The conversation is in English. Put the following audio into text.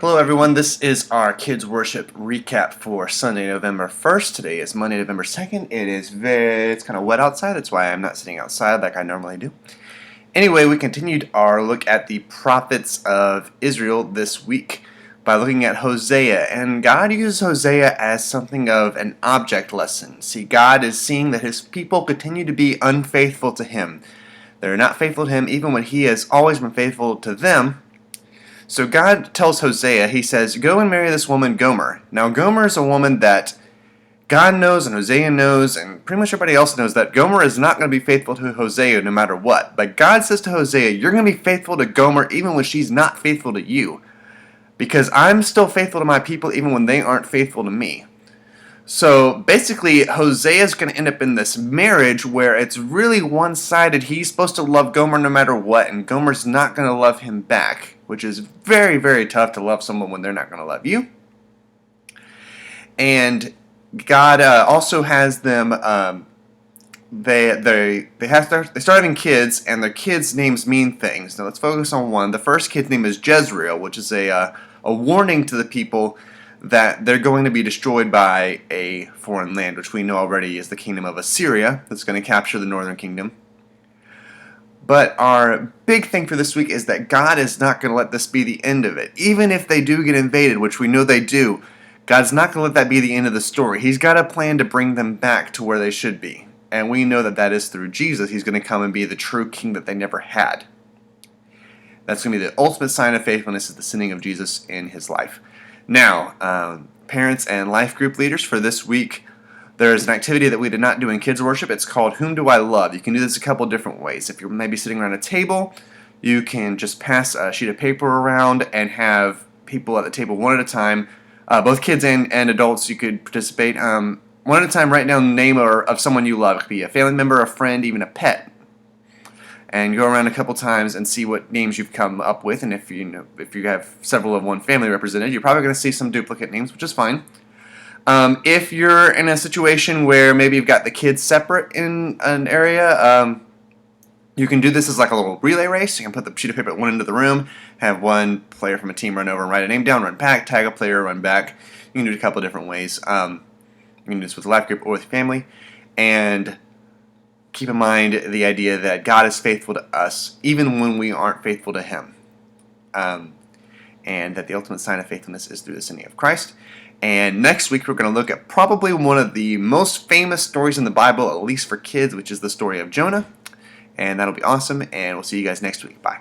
Hello everyone, this is our Kids Worship recap for Sunday, November 1st. Today is Monday, November 2nd. It's kind of wet outside, that's why I'm not sitting outside like I normally do. Anyway, we continued our look at the prophets of Israel this week by looking at Hosea, and God uses Hosea as something of an object lesson. See, God is seeing that His people continue to be unfaithful to Him. They're not faithful to Him even when He has always been faithful to them. So God tells Hosea, He says, go and marry this woman Gomer. Now Gomer is a woman that God knows and Hosea knows and pretty much everybody else knows that Gomer is not going to be faithful to Hosea no matter what. But God says to Hosea, you're going to be faithful to Gomer even when she's not faithful to you. Because I'm still faithful to my people even when they aren't faithful to me. So basically, Hosea is going to end up in this marriage where it's really one-sided. He's supposed to love Gomer no matter what, and Gomer's not going to love him back, which is very, very tough to love someone when they're not going to love you. And God also has them. They start having kids, and their kids' names mean things. Now let's focus on one. The first kid's name is Jezreel, which is a warning to the people that they're going to be destroyed by a foreign land, which we know already is the kingdom of Assyria that's going to capture the northern kingdom. But our big thing for this week is that God is not going to let this be the end of it. Even if they do get invaded, which we know they do, God's not going to let that be the end of the story. He's got a plan to bring them back to where they should be. And we know that that is through Jesus. He's going to come and be the true king that they never had. That's going to be the ultimate sign of faithfulness, is the sending of Jesus in his life. Now, parents and life group leaders, for this week, there's an activity that we did not do in kids worship. It's called Whom Do I Love? You can do this a couple different ways. If you're maybe sitting around a table, you can just pass a sheet of paper around and have people at the table one at a time, both kids and adults. You could participate. One at a time, write down the name of someone you love. It could be a family member, a friend, even a pet. And go around a couple times and see what names you've come up with. And if you have several of one family represented, you're probably going to see some duplicate names, which is fine. If you're in a situation where maybe you've got the kids separate in an area, you can do this as like a little relay race. You can put the sheet of paper at one end of the room, have one player from a team run over and write a name down, run back, tag a player, run back. You can do it a couple different ways. You can do this with a life group or with your family. And keep in mind the idea that God is faithful to us even when we aren't faithful to Him. And that the ultimate sign of faithfulness is through the sending of Christ. And next week we're going to look at probably one of the most famous stories in the Bible, at least for kids, which is the story of Jonah. And that'll be awesome, and we'll see you guys next week. Bye.